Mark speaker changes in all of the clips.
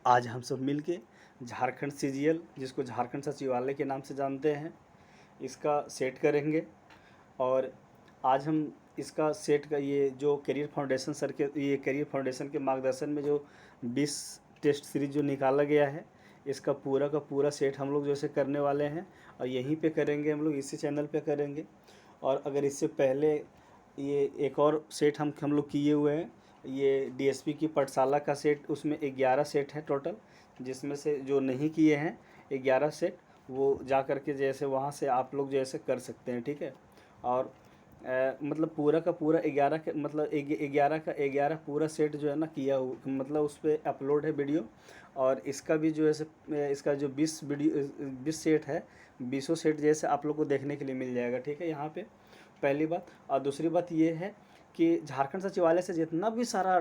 Speaker 1: आज हम सब मिल के झारखंड सीजीएल, जिसको झारखंड सचिवालय के नाम से जानते हैं, इसका सेट करेंगे। और आज हम इसका सेट का ये जो करियर फाउंडेशन सर के ये करियर फाउंडेशन के मार्गदर्शन में जो 20 टेस्ट सीरीज जो निकाला गया है, इसका पूरा का पूरा सेट हम लोग जैसे करने वाले हैं और यहीं पे करेंगे, हम लोग इसी चैनल पे करेंगे। और अगर इससे पहले ये एक और सेट हम लोग किए हुए हैं, ये डीएसपी की पाठशाला का सेट, उसमें 11 सेट है टोटल, जिसमें से जो नहीं किए हैं 11 सेट वो जा कर के जैसे वहाँ से आप लोग जैसे कर सकते हैं, ठीक है। और मतलब पूरा का पूरा 11 का मतलब 11 का 11 पूरा सेट जो है ना किया हुआ, मतलब उस पर अपलोड है वीडियो। और इसका भी जो है इसका जो 20 सेट है, 20 सेट जैसे आप लोग को देखने के लिए मिल जाएगा, ठीक है, यहाँ पे पहली बात। और दूसरी बात ये है कि झारखंड सचिवालय से जितना भी सारा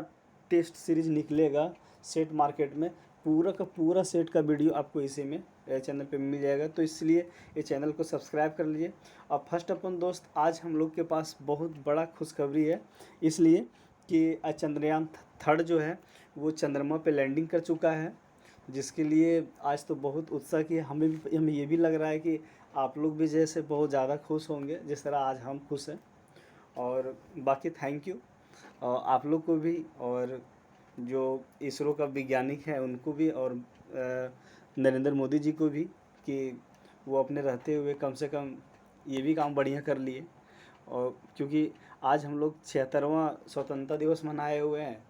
Speaker 1: टेस्ट सीरीज निकलेगा सेट मार्केट में, पूरा का पूरा सेट का वीडियो आपको इसी में चैनल पे मिल जाएगा। तो इसलिए ये चैनल को सब्सक्राइब कर लीजिए। और फर्स्ट अपन दोस्त, आज हम लोग के पास बहुत बड़ा खुशखबरी है, इसलिए कि चंद्रयान थर्ड जो है वो चंद्रमा पे लैंडिंग कर चुका है, जिसके लिए आज तो बहुत उत्साह की हमें ये भी लग रहा है कि आप लोग भी जैसे बहुत ज़्यादा खुश होंगे जिस तरह आज हम खुश हैं। और बाकी थैंक यू आप लोग को भी, और जो इसरो का वैज्ञानिक है उनको भी, और नरेंद्र मोदी जी को भी, कि वो अपने रहते हुए कम से कम ये भी काम बढ़िया कर लिए। और क्योंकि आज हम लोग 76वां स्वतंत्रता दिवस मनाए हुए हैं,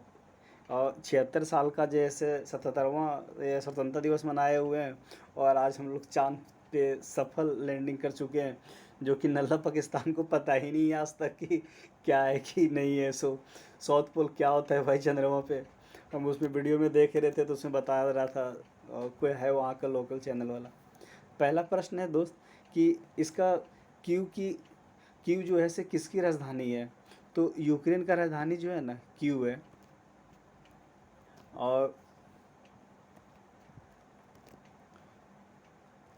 Speaker 1: और 76 साल का जैसे 77वां स्वतंत्रता दिवस मनाए हुए हैं, और आज हम लोग चांद पे सफल लैंडिंग कर चुके हैं, जो कि नल्ला पाकिस्तान को पता ही नहीं है आज तक कि क्या है कि नहीं है। साउथ पोल क्या होता है भाई चंद्रमा पे। हम उसमें वीडियो में देख रहे थे तो उसमें बता रहा था कोई है वहाँ का लोकल चैनल वाला। पहला प्रश्न है दोस्त कि इसका क्यू जो है से किसकी राजधानी है, तो यूक्रेन का राजधानी जो है ना क्यू है। और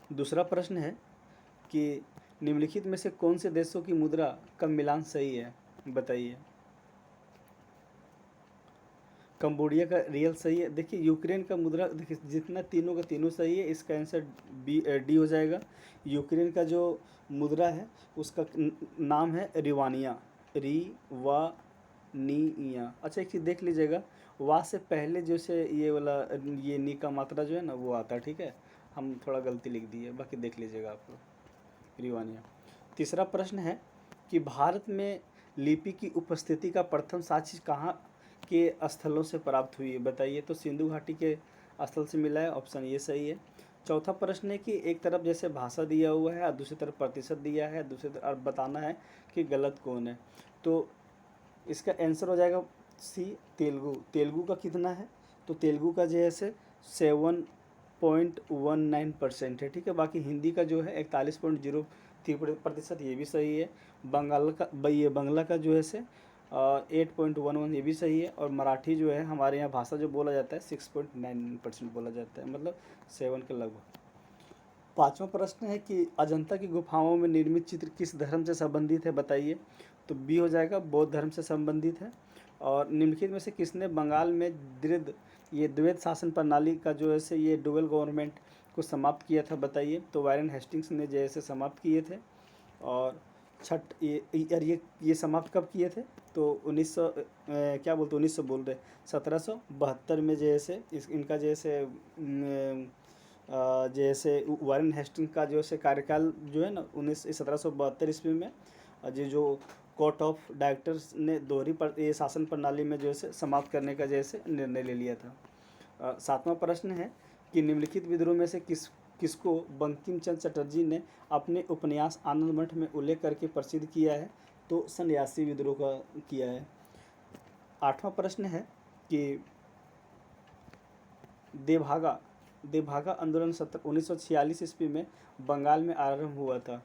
Speaker 1: दूसरा प्रश्न है कि निम्नलिखित में से कौन से देशों की मुद्रा का मिलान सही है, बताइए। कंबोडिया का रियल सही है। देखिए यूक्रेन का मुद्रा, देखिए जितना तीनों का तीनों सही है, इसका आंसर डी हो जाएगा। यूक्रेन का जो मुद्रा है उसका नाम है रिवानिया, रिवानिया। अच्छा एक चीज़ देख लीजिएगा, वा से पहले जैसे ये वाला ये नी का मात्रा जो है ना वो आता है, ठीक है, हम थोड़ा गलती लिख दी है, बाकी देख लीजिएगा आप लोग, रिवानिया। तीसरा प्रश्न है कि भारत में लिपि की उपस्थिति का प्रथम साक्ष्य कहाँ के स्थलों से प्राप्त हुई है, बताइए। तो सिंधु घाटी के स्थल से मिला है, ऑप्शन ये सही है। चौथा प्रश्न है कि एक तरफ जैसे भाषा दिया हुआ है और दूसरी तरफ प्रतिशत दिया है, दूसरी तरफ बताना है कि गलत कौन है। तो इसका आंसर हो जाएगा सी, तेलुगु। तेलुगु का कितना है, तो तेलुगु का जो है से 7.19% है, ठीक है। बाकी हिंदी का जो है 41.03%, ये भी सही है। बंगला का जो है से 8.11, ये भी सही है। और मराठी जो है हमारे यहाँ भाषा जो बोला जाता है 6.9% बोला जाता है, मतलब 7 के लगभग। पांचवा प्रश्न है कि अजंता की गुफाओं में निर्मित चित्र किस धर्म से संबंधित है, बताइए। तो बी हो जाएगा, बौद्ध धर्म से संबंधित है। और निम्नलिखित में से किसने बंगाल में द्वैध शासन प्रणाली का जो है से ये डुअल गवर्नमेंट को समाप्त किया था, बताइए। तो वारेन हेस्टिंग्स ने जैसे समाप्त किए थे। और ये समाप्त कब किए थे, तो 1900 क्या बोलते 1900 बोल रहे 1772 में जैसे इनका जैसे वारेन हेस्टिंग्स का जो है कार्यकाल जो है ना 1772 ईस्वी में, जो कोर्ट ऑफ डायरेक्टर्स ने दोहरी शासन प्रणाली में जो है समाप्त करने का जैसे निर्णय ले लिया था। सातवां प्रश्न है कि निम्नलिखित विद्रोह में से किसको बंकिम चंद्र चटर्जी ने अपने उपन्यास आनंद मठ में उल्लेख करके प्रसिद्ध किया है, तो सन्यासी विद्रोह का किया है। आठवां प्रश्न है कि देभागा आंदोलन 1946 ईस्वी में बंगाल में आरंभ हुआ था,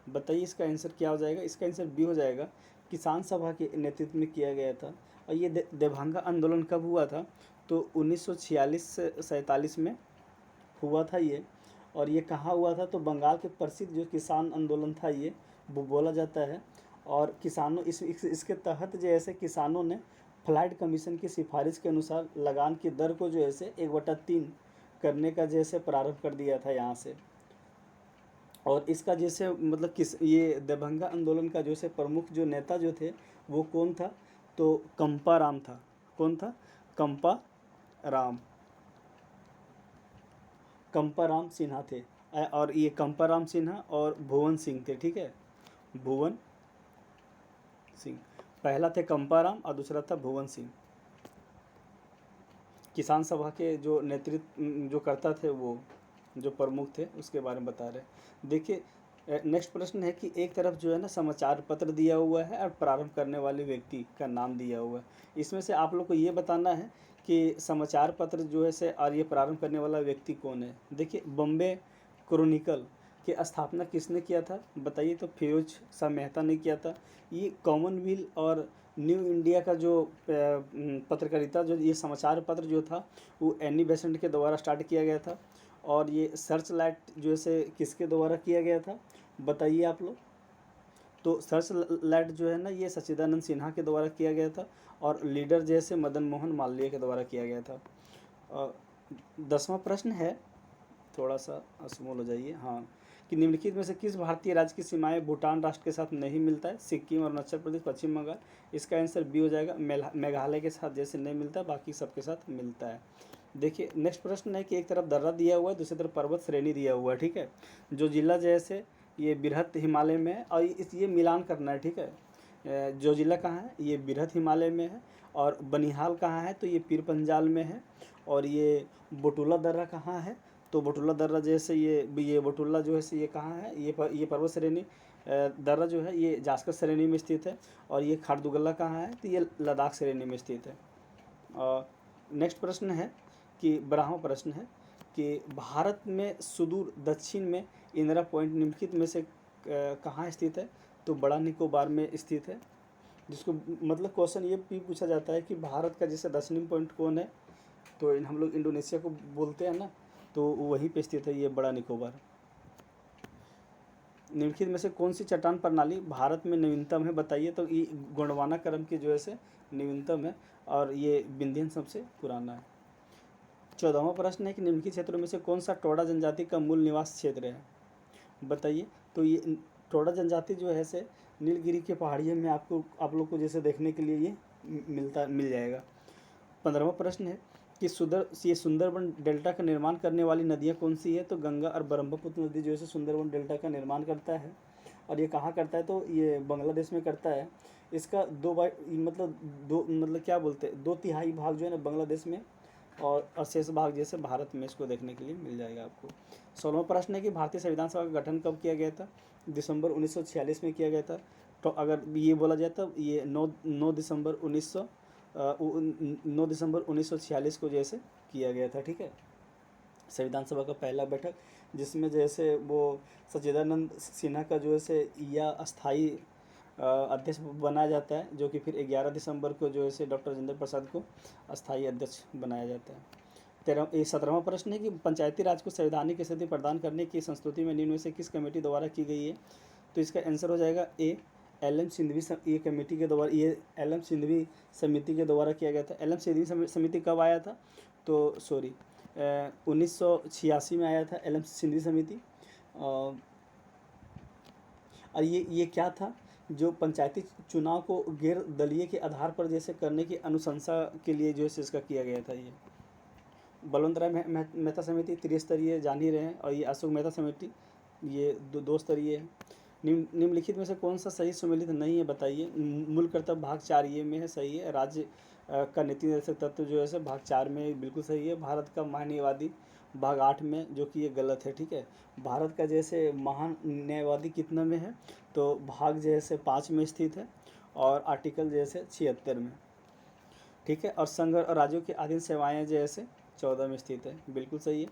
Speaker 1: बताइए। इसका आंसर क्या हो जाएगा, इसका आंसर बी हो जाएगा, किसान सभा के नेतृत्व में किया गया था। और ये देभागा आंदोलन कब हुआ था, तो 1946 से 47 में हुआ था ये। और ये कहाँ हुआ था, तो बंगाल के प्रसिद्ध जो किसान आंदोलन था ये वो बोला जाता है। और किसानों इसके तहत जैसे किसानों ने फ्लाइट कमीशन की सिफारिश के अनुसार लगान की दर को जो है से 1/3 करने का जैसे प्रारंभ कर दिया था यहाँ से। और इसका जैसे मतलब किस ये दरभंगा आंदोलन का जैसे प्रमुख जो नेता जो थे वो कौन था, तो कंपा राम था। कौन था? कंपा राम, कंपा राम सिन्हा थे। और ये कंपा राम सिन्हा और भुवन सिंह थे, ठीक है, भुवन सिंह। पहला थे कंपा राम और दूसरा था भुवन सिंह। किसान सभा के जो नेतृत्व जो करता थे, वो जो प्रमुख थे उसके बारे में बता रहे। देखिए नेक्स्ट प्रश्न है कि एक तरफ जो है ना समाचार पत्र दिया हुआ है और प्रारंभ करने वाले व्यक्ति का नाम दिया हुआ है। इसमें से आप लोग को ये बताना है कि समाचार पत्र जो है से और ये प्रारंभ करने वाला व्यक्ति कौन है। देखिए बॉम्बे क्रॉनिकल की स्थापना किसने किया था बताइए, तो फिरोज शाह मेहता ने किया था। ये कॉमनवेल्थ और न्यू इंडिया का जो पत्रकारिता जो ये समाचार पत्र जो था वो एनी बेसेंट के द्वारा स्टार्ट किया गया था। और ये सर्च लाइट जो है किसके द्वारा किया गया था बताइए आप लोग, तो सर्च लाइट जो है ना ये सच्चिदानंद सिन्हा के द्वारा किया गया था और लीडर जैसे मदन मोहन मालवीय के द्वारा किया गया था। 10वां प्रश्न है, थोड़ा सा असमोल हो जाइए, हाँ, कि निम्नलिखित में से किस भारतीय राज्य की सीमाएं भूटान राष्ट्र के साथ नहीं मिलता है? सिक्किम, अरुणाचल प्रदेश, पश्चिम बंगाल। इसका आंसर बी हो जाएगा, मेघालय के साथ जैसे नहीं मिलता, बाकी सबके साथ मिलता है। देखिए नेक्स्ट प्रश्न है कि एक तरफ दर्रा दिया हुआ है, दूसरी तरफ पर्वत श्रेणी दिया हुआ है, ठीक है। जो जिला जैसे ये बृहत हिमालय में है और ये मिलान करना है, ठीक है। जो जिला कहाँ है, ये बृहत हिमालय में है। और बनिहाल कहाँ है, तो ये पीर पंजाल में है। और ये बोटुला दर्रा कहाँ है, तो बोटुला दर्रा जैसे ये बोटुला जो है ये कहाँ है, ये पर्वत श्रेणी दर्रा जो है ये जास्कर श्रेणी में स्थित है। और ये खारदुगला कहाँ है, तो ये लद्दाख श्रेणी में स्थित है। और नेक्स्ट प्रश्न है कि 12वां प्रश्न है कि भारत में सुदूर दक्षिण में इंदिरा पॉइंट निम्नलिखित में से कहाँ स्थित है, तो बड़ा निकोबार में स्थित है। जिसको मतलब क्वेश्चन ये भी पूछा जाता है कि भारत का जैसे दक्षिणी पॉइंट कौन है, तो हम लोग इंडोनेशिया को बोलते हैं ना, तो वहीं पे स्थित है ये बड़ा निकोबार। निम्नलिखित में से कौन सी चट्टान प्रणाली भारत में नवीनतम है बताइए, तो ये गोंडवाना क्रम की जो है नवीनतम है और ये विंध्यन सबसे पुराना है। 14वां प्रश्न है कि निम्नलिखित क्षेत्रों में से कौन सा टोडा जनजाति का मूल निवास क्षेत्र है बताइए, तो ये टोडा जनजाति जो है से नीलगिरी के पहाड़ियों में आप लोग को जैसे देखने के लिए ये मिल जाएगा। 15वां प्रश्न है कि सुंदरबन डेल्टा का निर्माण करने वाली नदियाँ कौन सी है, तो गंगा और ब्रह्मपुत्र नदी जो है सुंदरबन डेल्टा का निर्माण करता है। और ये कहाँ करता है, तो ये बांग्लादेश में करता है। इसका मतलब क्या बोलते हैं, 2/3 भाग जो है ना बांग्लादेश में और शेष भाग जैसे भारत में, इसको देखने के लिए मिल जाएगा आपको। 16वां प्रश्न है कि भारतीय संविधान सभा का गठन कब किया गया था, दिसंबर 1946 में किया गया था। तो अगर ये बोला जाए तो ये 9 दिसंबर 1946 को जैसे किया गया था, ठीक है। संविधान सभा का पहला बैठक जिसमें जैसे वो सच्चिदानंद सिन्हा का जो है या अस्थाई अध्यक्ष बनाया जाता है, जो कि फिर 11 दिसंबर को जो है डॉक्टर राजेंद्र प्रसाद को अस्थाई अध्यक्ष बनाया जाता है। 17वां प्रश्न है कि पंचायती राज को संवैधानिक स्थिति प्रदान करने की संस्तुति में निम्न में से किस कमेटी द्वारा की गई है, तो इसका आंसर हो जाएगा ए, एल.एम. सिंघवी ये कमेटी के द्वारा, ये एल.एम. सिंघवी समिति के द्वारा किया गया था। एल.एम. सिंघवी समिति कब आया था, तो 1986 में आया था एल.एम. सिंघवी समिति। और ये क्या था, जो पंचायती चुनाव को गैर दलीय के आधार पर जैसे करने की अनुशंसा के लिए जो है इसका किया गया था। ये बलवंत राय मेहता समिति त्रिस्तरीय जान ही रहे हैं, और ये अशोक मेहता समिति ये दो स्तरीय है। निम्नलिखित में से कौन सा सही सम्मिलित नहीं है बताइए। मूल कर्तव्य भाग 4 ये में है, सही है। राज्य का नीति निर्देशक तत्व जो है भाग 4 में बिल्कुल सही है। भारत का महान्यायवादी भाग 8 में, जो कि ये गलत है, ठीक है। भारत का जैसे महान न्यायवादी कितना में है, तो भाग जैसे 5 में स्थित है और आर्टिकल जैसे 76 में, ठीक है। और संघ और राज्यों की अधीन सेवाएं जैसे 14 में स्थित है, बिल्कुल सही है।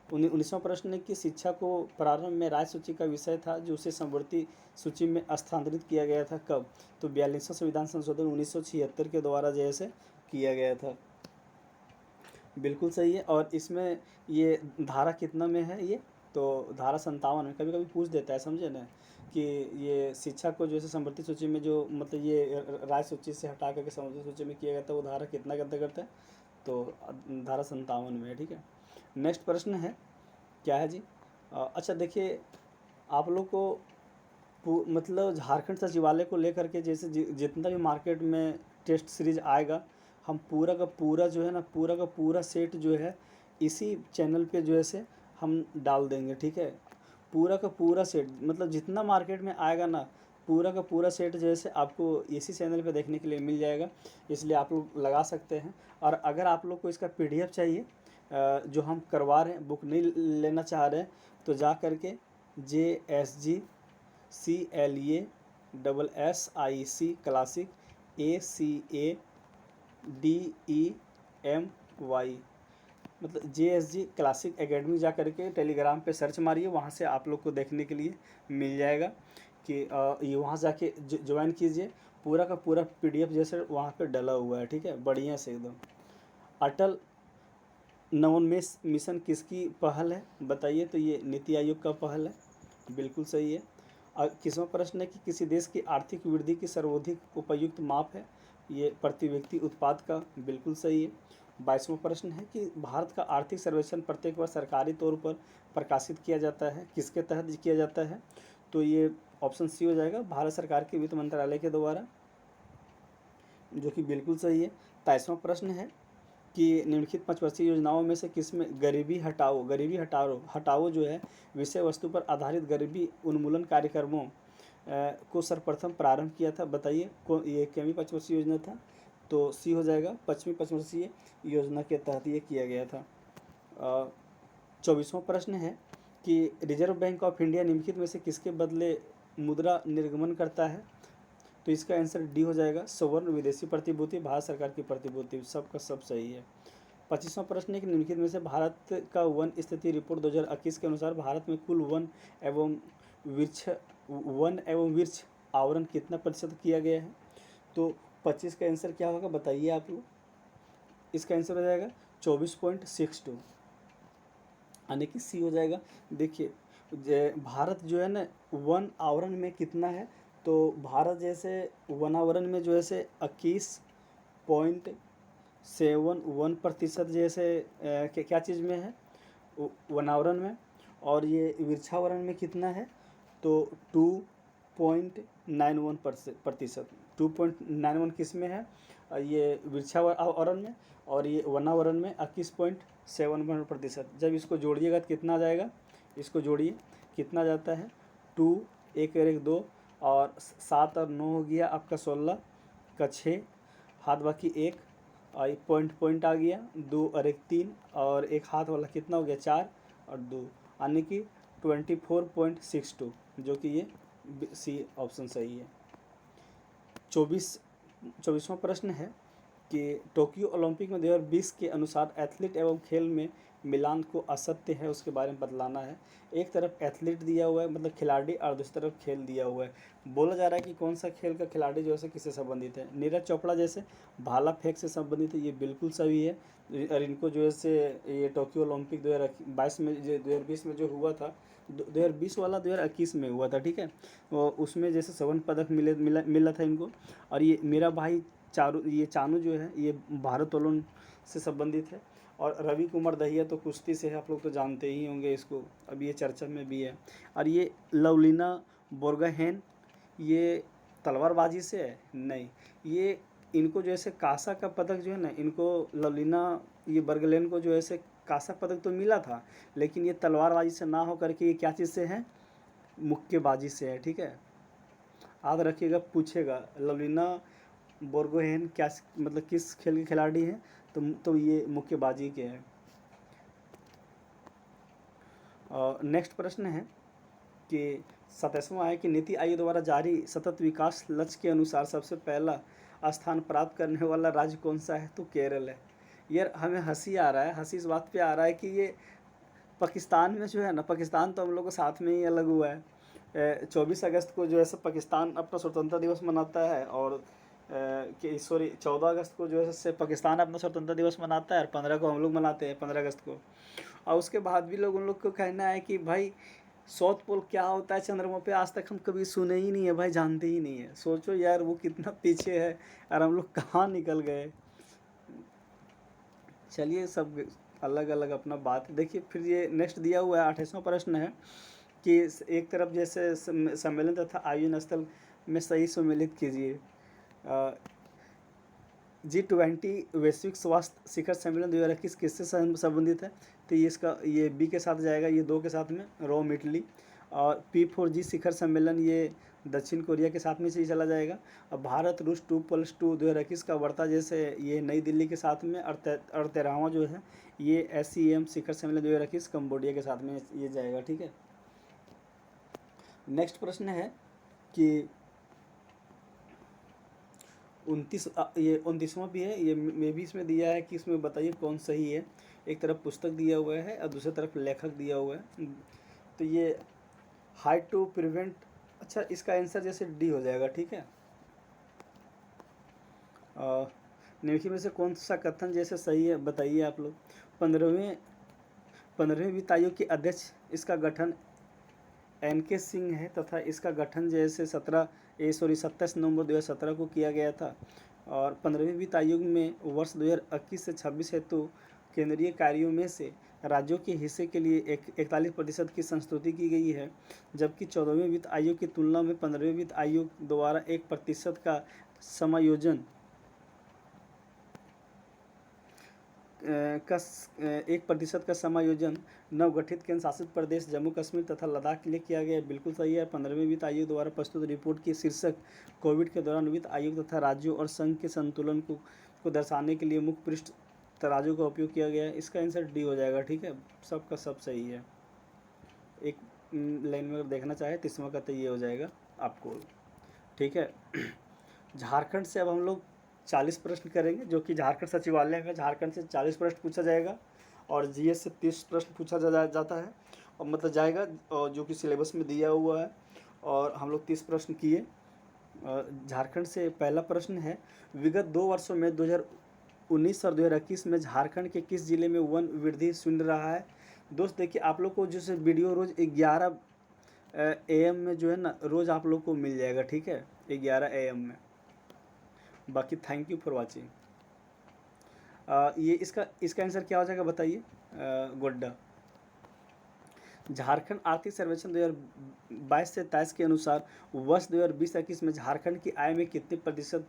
Speaker 1: 19वां प्रश्न है कि शिक्षा को प्रारंभ में राज्य सूची का विषय था, जो उसे समवर्ती सूची में स्थानांतरित किया गया था, कब, तो 42वां संविधान संशोधन 1976 के द्वारा जैसे किया गया था, बिल्कुल सही है। और इसमें ये धारा कितना में है, ये तो धारा 57 में कभी कभी पूछ देता है, समझे ना, कि ये शिक्षा को जो है समवर्ती सूची में जो मतलब ये राज्य सूची से हटा करके समवर्ती सूची में किया गया था, वो धारा कितना के अंतर्गत है, तो धारा 57 में है, ठीक है। नेक्स्ट प्रश्न है, क्या है जी, अच्छा देखिए, आप लोग को मतलब झारखंड सचिवालय को लेकर के जैसे जितना भी मार्केट में टेस्ट सीरीज आएगा, हम पूरा का पूरा जो है ना, पूरा का पूरा सेट जो है इसी चैनल पे जो है से हम डाल देंगे, ठीक है। पूरा का पूरा सेट मतलब जितना मार्केट में आएगा ना, पूरा का पूरा सेट जो है से आपको इसी चैनल पे देखने के लिए मिल जाएगा, इसलिए आप लोग लगा सकते हैं। और अगर आप लोग को इसका PDF चाहिए, जो हम करवा रहे हैं, बुक नहीं लेना चाह रहे हैं, तो जा करके JSGCLESSIC क्लासिक ACADEMY मतलब JSG क्लासिक एकेडमी जा करके टेलीग्राम पे सर्च मारिए, वहाँ से आप लोग को देखने के लिए मिल जाएगा कि ये वहाँ जाके ज्वाइन कीजिए। पूरा का पूरा PDF जैसे वहाँ पे डला हुआ है, ठीक है, बढ़िया से एकदम। अटल नवोन्मेष मिशन किसकी पहल है, बताइए, तो ये नीति आयोग का पहल है, बिल्कुल सही है। 21वां प्रश्न है कि किसी देश की आर्थिक वृद्धि की सर्वाधिक उपयुक्त माप है, ये प्रति व्यक्ति उत्पाद का, बिल्कुल सही है। 22वां प्रश्न है कि भारत का आर्थिक सर्वेक्षण प्रत्येक वर्ष सरकारी तौर पर प्रकाशित किया जाता है, किसके तहत किया जाता है, तो ये ऑप्शन सी हो जाएगा, भारत सरकार के वित्त मंत्रालय के द्वारा, जो कि बिल्कुल सही है। 23वां प्रश्न है कि निम्नलिखित पंचवर्षीय योजनाओं में से किसमें गरीबी हटाओ जो है विषय वस्तु पर आधारित गरीबी उन्मूलन कार्यक्रमों को सर्वप्रथम प्रारंभ किया था, बताइए ये कितवीं पंचवर्षीय योजना था, तो सी हो जाएगा, 5वीं पंचवर्षीय योजना के तहत ये किया गया था। 24वां प्रश्न है कि रिजर्व बैंक ऑफ इंडिया निम्नलिखित में से किसके बदले मुद्रा निर्गमन करता है, तो इसका आंसर डी हो जाएगा, स्वर्ण विदेशी प्रतिभूति, भारत सरकार की प्रतिभूति, सबका सब सही है। 25वां प्रश्न है कि निम्नलिखित में से भारत का वन स्थिति रिपोर्ट 2021 के अनुसार भारत में कुल वन एवं वृक्ष आवरण कितना प्रतिशत किया गया है, तो 25 का आंसर क्या होगा, बताइए आप लोग। इसका आंसर हो जाएगा 24.62, यानी कि सी हो जाएगा। देखिए भारत जो है ना वन आवरण में कितना है, तो भारत जैसे वनावरण में जो है से 21.71% जैसे क्या चीज़ में है, वनावरण में, और ये वृक्षावरण में कितना है, तो 2.91%। 2.91 किस में है, ये वृक्षावरण में, और ये वनावरण में 21.71%। जब इसको जोड़िएगा तो कितना आ जाएगा, इसको जोड़िए कितना जाता है, 2 1 और 1 2 और 7 और 9 हो गया आपका 16 का 6, हाथ बाकी 1 और पॉइंट आ गया, 2 और 1 3 और एक हाथ वाला कितना हो गया 4 और 2, यानी कि 24.62, जो कि ये सी ऑप्शन सही है। 24वां प्रश्न है कि टोक्यो ओलंपिक में 2020 के अनुसार एथलीट एवं खेल में मिलान को असत्य है, उसके बारे में बतलाना है। एक तरफ एथलीट दिया हुआ है मतलब खिलाड़ी, और दूसरी तरफ खेल दिया हुआ है। बोला जा रहा है कि कौन सा खेल का खिलाड़ी जो है किससे संबंधित है, नीरज चोपड़ा जैसे भाला फेंक से संबंधित है, ये बिल्कुल सही है। और इनको जो है ये टोक्यो ओलंपिक 2022 में 2020 में जो हुआ था, 2020 वाला 2021 में हुआ था, ठीक है, वो उसमें जैसे स्वर्ण पदक मिला था इनको। और ये मेरा भाई चानू जो है ये भारोत्तोलन से संबंधित है। और रवि कुमार दहिया तो कुश्ती से है, आप लोग तो जानते ही होंगे इसको, अब ये चर्चा में भी है। और ये लवलीना बोर्गोहेन ये तलवारबाजी से है, नहीं, ये इनको जो है कांसा का पदक जो है ना, इनको लवलीना ये बर्गलेन को जो है कांसा पदक तो मिला था, लेकिन ये तलवारबाजी से ना हो करके ये क्या चीज़ से है, मुक्केबाजी से है, ठीक है, याद रखिएगा, पूछेगा लवलीना बोर्गोहेन क्या मतलब किस खेल के खिलाड़ी हैं, तो ये मुक्केबाजी के हैं। नेक्स्ट प्रश्न है कि 27वां है कि नीति आयोग द्वारा जारी सतत विकास लक्ष्य के अनुसार सबसे पहला स्थान प्राप्त करने वाला राज्य कौन सा है, तो केरल है। यार हमें हंसी आ रहा है, हंसी इस बात पे आ रहा है कि ये पाकिस्तान में जो है ना, पाकिस्तान तो हम लोग को साथ में ही अलग हुआ है। 24 अगस्त को जो है पाकिस्तान अपना स्वतंत्रता दिवस मनाता है, और 14 अगस्त को जो है पाकिस्तान अपना स्वतंत्रता दिवस मनाता है, और 15 को हम लोग मनाते हैं, 15 अगस्त को। और उसके बाद भी लोग उन लोग को कहना है कि भाई साउथ पोल क्या होता है चंद्रमा पे, आज तक हम कभी सुने ही नहीं है भाई, जानते ही नहीं है। सोचो यार वो कितना पीछे है और हम लोग कहाँ निकल गए। चलिए सब अलग अलग अपना बात देखिए। फिर ये नेक्स्ट दिया हुआ है 28वां प्रश्न है कि एक तरफ जैसे सम्मेलन तथा आयु स्थल में सही सम्मिलित कीजिए। G20 वैश्विक स्वास्थ्य शिखर सम्मेलन 2021 किससे संबंधित है? तो ये इसका ये बी के साथ जाएगा, ये 2 के साथ में रोम इटली। और P4G शिखर सम्मेलन ये दक्षिण कोरिया के साथ में से ही चला जाएगा। और भारत रूस 2+2 2021 का वार्ता जैसे ये नई दिल्ली के साथ में। और 13वां जो है ये SCM शिखर सम्मेलन 2021 कंबोडिया के साथ में ये जाएगा। ठीक है। नेक्स्ट प्रश्न है कि 29वां भी है, ये मे भी इसमें दिया है कि इसमें बताइए कौन सही है। एक तरफ पुस्तक दिया हुआ है और दूसरी तरफ लेखक दिया हुआ है। तो ये हाउ टू प्रिवेंट, अच्छा इसका आंसर जैसे डी हो जाएगा। ठीक है। निम्नलिखित में से कौन सा कथन जैसे सही है बताइए आप लोग। 15वें वित्त आयोग के अध्यक्ष इसका गठन NK सिंह है तथा इसका गठन जैसे 27 नवंबर 2017 को किया गया था। और 15वें वित्त आयोग में वर्ष 2021 से 26 हेतु केंद्रीय कार्यों में से राज्यों के हिस्से के लिए 41% की संस्तुति की गई है, जबकि 14वें वित्त आयोग की तुलना में 15वें वित्त आयोग द्वारा 1% का समायोजन 1% का समायोजन नवगठित केंद्र शासित प्रदेश जम्मू कश्मीर तथा लद्दाख के लिए किया गया है। बिल्कुल सही है। 15वें वित्त आयोग द्वारा प्रस्तुत रिपोर्ट की शीर्षक कोविड के दौरान वित्त आयोग तथा राज्यों और संघ के संतुलन को दर्शाने के लिए मुख्य पृष्ठ तराजू का उपयोग किया गया है। इसका आंसर डी हो जाएगा। ठीक है। सबका सब सही है। एक लाइन में अगर देखना चाहे 30वां का तो ये हो जाएगा आपको। ठीक है। झारखंड से अब हम लोग 40 प्रश्न करेंगे, जो कि झारखंड सचिवालय का झारखंड से 40 प्रश्न पूछा जाएगा और GS से 30 प्रश्न पूछा जाता है और मतलब जाएगा, और जो कि सिलेबस में दिया हुआ है। और हम लोग 30 प्रश्न किए। झारखंड से पहला प्रश्न है, विगत 2 वर्षों में 2019 और 2021 में झारखंड के किस जिले में वन वृद्धि सुन रहा है? दोस्त देखिए आप लोग को जैसे वीडियो रोज़ 11 AM में जो है ना रोज़ आप लोग को मिल जाएगा। ठीक है। 11 AM में। बाकी थैंक यू फॉर वाचिंग। ये इसका आंसर क्या हो जाएगा बताइए। गोड्डा। झारखंड आर्थिक सर्वेक्षण 2022 से 23 के अनुसार वर्ष 2020-21 में झारखंड की आय में कितने प्रतिशत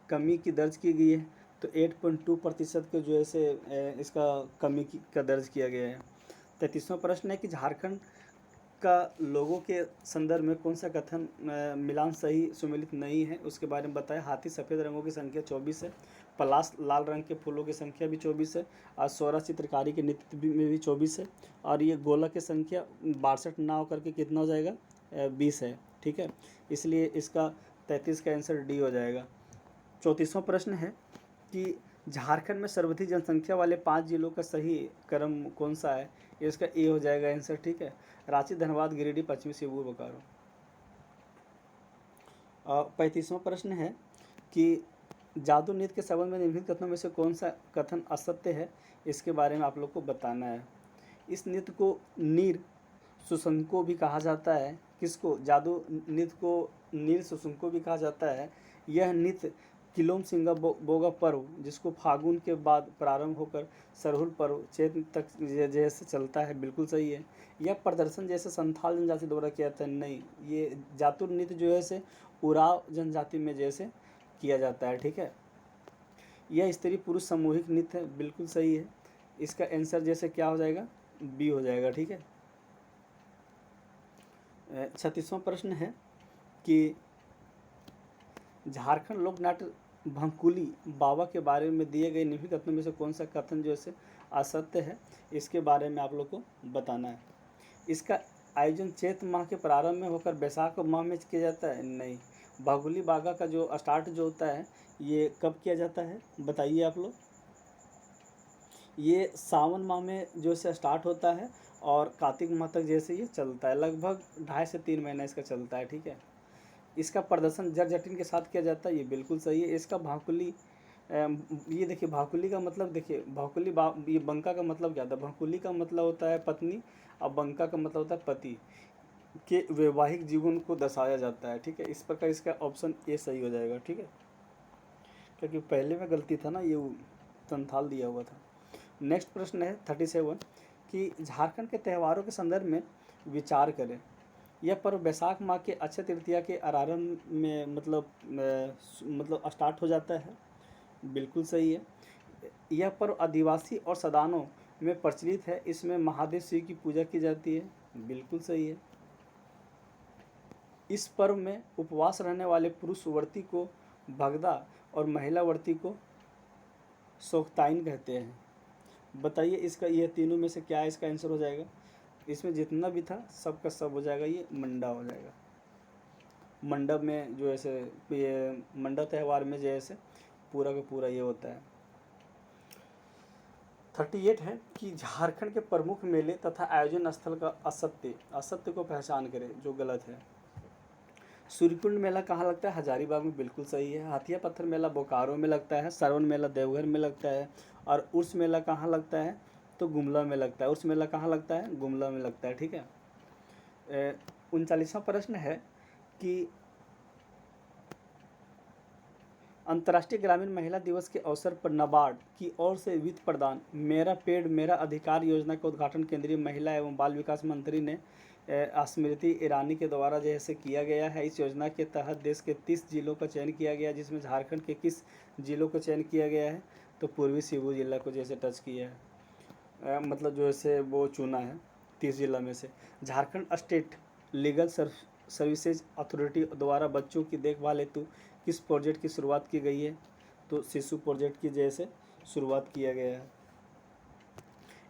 Speaker 1: कमी की दर्ज की गई है? तो 8.2% के जो है इसका कमी का दर्ज किया गया है। 33वां प्रश्न है कि झारखंड का लोगों के संदर्भ में कौन सा कथन मिलान सही सुमेलित नहीं है, उसके बारे में बताएं। हाथी सफ़ेद रंगों की संख्या 24 है, पलाश लाल रंग के फूलों की संख्या भी 24 है, और सोरा चित्रकारी के नृत्य में भी 24 है, और ये गोला की संख्या 62 ना होकर के कितना हो जाएगा 20 है। ठीक है। इसलिए इसका 33 का आंसर डी हो जाएगा। 34वां प्रश्न है कि झारखंड में सर्वाधिक जनसंख्या वाले 5 जिलों का सही क्रम कौन सा है? इसका ए हो जाएगा आंसर। ठीक है। रांची, धनबाद, गिरिडीह, पश्चिमी सिंहभूम, बोकारो। 35वां प्रश्न है कि जादू नृत्य के संबंध में निम्नलिखित कथनों में से कौन सा कथन असत्य है? इसके बारे में आप लोग को बताना है। इस नृत्य को नीर सुसंको भी कहा जाता है। किसको? जादू नृत्य को नीर सुसंको भी कहा जाता है। यह नृत्य किलोम सिंगा बोगा पर्व, जिसको फागुन के बाद प्रारंभ होकर सरहुल पर्व चैत्र तक जैसे चलता है। बिल्कुल सही है। यह प्रदर्शन जैसे संथाल जनजाति द्वारा किया जाता है। नहीं, ये जातु नृत्य जो है से उराव जनजाति में जैसे किया जाता है। ठीक है। यह स्त्री पुरुष सामूहिक नृत्य है। बिल्कुल सही है। इसका आंसर जैसे क्या हो जाएगा? बी हो जाएगा। ठीक है। 36वां प्रश्न है कि झारखंड लोक नाट्य भंकुली बाबा के बारे में दिए गए निम्नलिखित कथनों में से कौन सा कथन जो है असत्य है? इसके बारे में आप लोग को बताना है। इसका आयोजन चैत्र माह के प्रारंभ में होकर बैसाख माह में किया जाता है। नहीं, भंकुली बागा का जो स्टार्ट जो होता है ये कब किया जाता है बताइए आप लोग। ये सावन माह में जो से स्टार्ट होता है और कार्तिक माह तक जैसे ये चलता है। लगभग 2.5 से 3 महीना इसका चलता है। ठीक है। इसका प्रदर्शन जट जटिन के साथ किया जाता है। ये बिल्कुल सही है। इसका भाकुली ये देखिए भाकुली का मतलब, देखिए भाकुली ये बंका का मतलब क्या था? भाकुली का मतलब होता है पत्नी, और बंका का मतलब होता है पति के वैवाहिक जीवन को दर्शाया जाता है। ठीक है, इस प्रकार इसका ऑप्शन ए सही हो जाएगा। ठीक है, क्योंकि पहले में गलती था ना, ये संथाल दिया हुआ था। नेक्स्ट प्रश्न है 37 कि झारखंड के त्योहारों के संदर्भ में विचार करें। यह पर्व बैसाख माह के अक्षय तृतीया के आरंभ में मतलब स्टार्ट हो जाता है। बिल्कुल सही है। यह पर्व आदिवासी और सदानों में प्रचलित है। इसमें महादेव शिव की पूजा की जाती है। बिल्कुल सही है। इस पर्व में उपवास रहने वाले पुरुष व्रती को भगदा और महिला व्रती को सोक्ताइन कहते हैं। बताइए इसका, ये तीनों में से क्या इसका आंसर हो जाएगा? इसमें जितना भी था सब का सब हो जाएगा, ये मंडा हो जाएगा। मंडप में जो ऐसे, ये मंडप त्यौहार में जैसे पूरा का पूरा ये होता है। 38 है कि झारखंड के प्रमुख मेले तथा आयोजन स्थल का असत्य को पहचान करें, जो गलत है। सूर्यकुंड मेला कहाँ लगता है? हजारीबाग में। बिल्कुल सही है। हाथिया पत्थर मेला बोकारो में लगता है। श्रवण मेला देवघर में लगता है। और उर्स मेला कहाँ लगता है? तो गुमला में लगता है। उर्स मेला कहाँ लगता है? गुमला में लगता है। ठीक है। 39वां प्रश्न है कि अंतर्राष्ट्रीय ग्रामीण महिला दिवस के अवसर पर नाबार्ड की ओर से वित्त प्रदान मेरा पेड़ मेरा अधिकार योजना का उद्घाटन केंद्रीय महिला एवं बाल विकास मंत्री ने स्मृति ईरानी के द्वारा जैसे किया गया है। इस योजना के तहत देश के 30 जिलों का चयन किया गया, जिसमें झारखंड के किस जिलों को चयन किया गया है? तो पूर्वी सिंहभूम जिला को जैसे टच किया है, मतलब जो ऐसे वो चुना है 30 जिला में से। Jharkhand state legal services authority द्वारा बच्चों की देखभाल हेतु किस प्रोजेक्ट की शुरुआत की गई है? तो शिशु प्रोजेक्ट की जैसे शुरुआत किया गया है।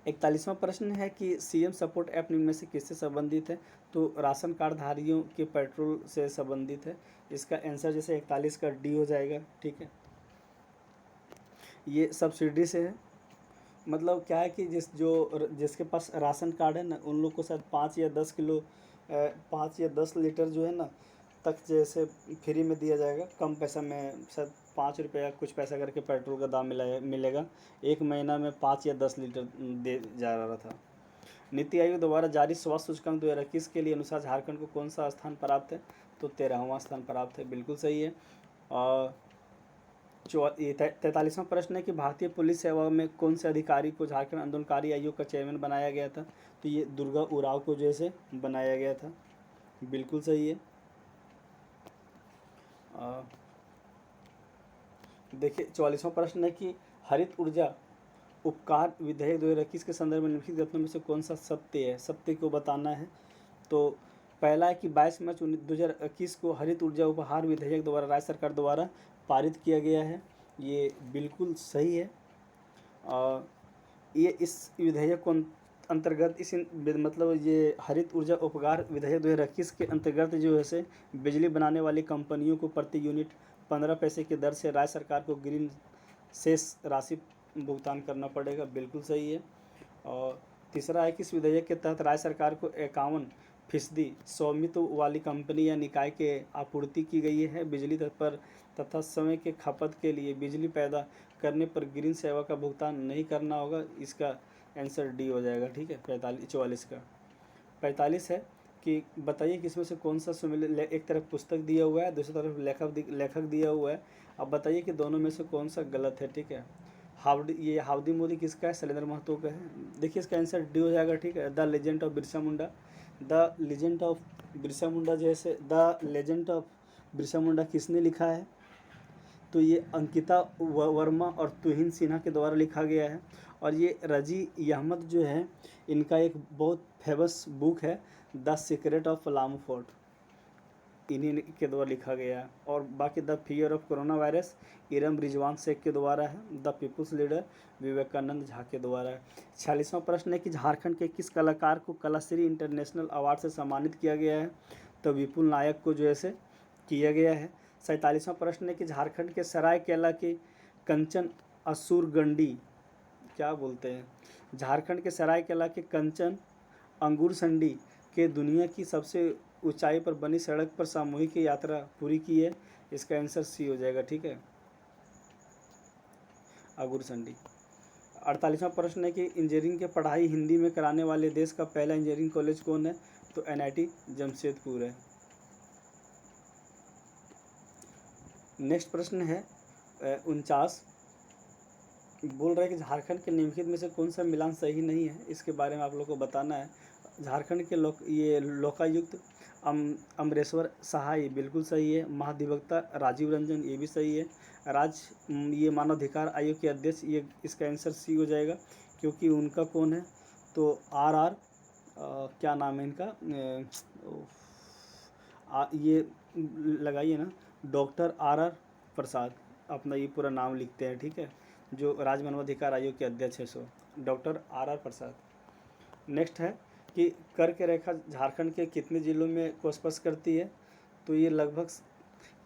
Speaker 1: 41वां प्रश्न है कि सीएम सपोर्ट ऐप निम्न में से किससे संबंधित है? तो राशन कार्ड धारियों के पेट्रोल से संबंधित है। इसका आंसर जैसे 41 का डी हो जाएगा। ठीक है, ये सब्सिडी से है। मतलब क्या है कि जिसके पास राशन कार्ड है ना, उन लोग को शायद 5 या 10 किलो 5 या 10 लीटर जो है ना तक जैसे फ्री में दिया जाएगा, कम पैसा में, शायद 5 रुपया कुछ पैसा करके पेट्रोल का दाम मिलेगा। 1 महीना में 5 या 10 लीटर दे जा रहा था। नीति आयोग द्वारा जारी स्वास्थ्य सूचकांक 2021 के लिए अनुसार झारखंड को कौन सा स्थान प्राप्त है? तो 13वां स्थान प्राप्त है। बिल्कुल सही है। और 43वां प्रश्न है कि भारतीय पुलिस सेवा में कौन से अधिकारी को झारखंड आंदोलनकारी आयोग का चेयरमैन बनाया गया था? तो ये दुर्गा उरांव को जैसे बनाया गया था। बिल्कुल सही है। देखिए 44वां प्रश्न है कि हरित ऊर्जा उपकार विधेयक 2021 के संदर्भ में निम्नलिखित कथनों में से कौन सा सत्य है? सत्य को बताना है। तो पहला है कि 22 मार्च 2021 को हरित ऊर्जा उपहार विधेयक द्वारा राज्य सरकार द्वारा पारित किया गया है। ये बिल्कुल सही है। ये इस विधेयक को अंतर्गत मतलब ये हरित ऊर्जा उपहार विधेयक 2021 के अंतर्गत जो है से बिजली बनाने वाली कंपनियों को प्रति यूनिट 15 पैसे की दर से राज्य सरकार को ग्रीन सेस राशि भुगतान करना पड़ेगा। बिल्कुल सही है। और तीसरा है कि इस विधेयक के तहत राज्य सरकार को 51% स्वामित्व वाली कंपनी या निकाय के आपूर्ति की गई है बिजली तथा समय के खपत के लिए बिजली पैदा करने पर ग्रीन सेवा का भुगतान नहीं करना होगा। इसका आंसर डी हो जाएगा। ठीक है, 44 का 45 है कि बताइए कि इसमें से कौन सा सुमेलित, एक तरफ पुस्तक दिया हुआ है, दूसरी तरफ लेखक दिया हुआ है। अब बताइए कि दोनों में से कौन सा गलत है। ठीक है, हाउडी मोदी किसका है? शैलेंद्र महतो का है। देखिए इसका आंसर डी हो जाएगा। ठीक है, the legend of Birsa Munda. The legend of Birsa Munda जैसे the legend of Birsa Munda किसने लिखा है? तो ये अंकिता वर्मा और तुहिन सिन्हा के द्वारा लिखा गया है। और ये रजी अहमद जो है, इनका एक बहुत फेमस बुक है the secret of Lamu fort, इन्हीं के द्वारा लिखा गया है। और बाकी the fear of corona virus Iram Rizwan Shaikh के द्वारा है। The people's leader Vivekanand Jha के द्वारा है। 46वां प्रश्न है कि झारखंड के किस कलाकार को कलाश्री इंटरनेशनल अवार्ड से सम्मानित किया गया है? तो विपुल नायक को जो ऐसे किया गया है। 47वां प्रश्न है कि झारखंड के सरायकेला के कंचन असुरगंडी क्या बोलते हैं? झारखंड के सरायकेला के कंचन अंगूरसंडी के दुनिया की सबसे ऊंचाई पर बनी सड़क पर सामूहिक यात्रा पूरी की है। इसका आंसर सी हो जाएगा। ठीक है, अगुरसंडी। 48वां प्रश्न है कि इंजीनियरिंग की पढ़ाई हिंदी में कराने वाले देश का पहला इंजीनियरिंग कॉलेज कौन है? तो NIT जमशेदपुर है। नेक्स्ट प्रश्न है 49, बोल रहा है कि झारखंड के निम्नलिखित में से कौन सा मिलान सही नहीं है, इसके बारे में आप लोग को बताना है। झारखंड के लोकायुक्त अमरेश्वर सहाय बिल्कुल सही है। महाधिवक्ता राजीव रंजन ये भी सही है। ये मानवाधिकार आयोग के अध्यक्ष, ये इसका आंसर सी हो जाएगा, क्योंकि उनका कौन है? तो RR क्या नाम है इनका, ये लगाइए ना, डॉक्टर RR प्रसाद, अपना ये पूरा नाम लिखते हैं, ठीक है, जो राज्य मानवाधिकार आयोग के अध्यक्ष है, सो डॉक्टर RR प्रसाद। नेक्स्ट है कि कर्क रेखा झारखंड के कितने जिलों में कोस्पस करती है? तो ये लगभग,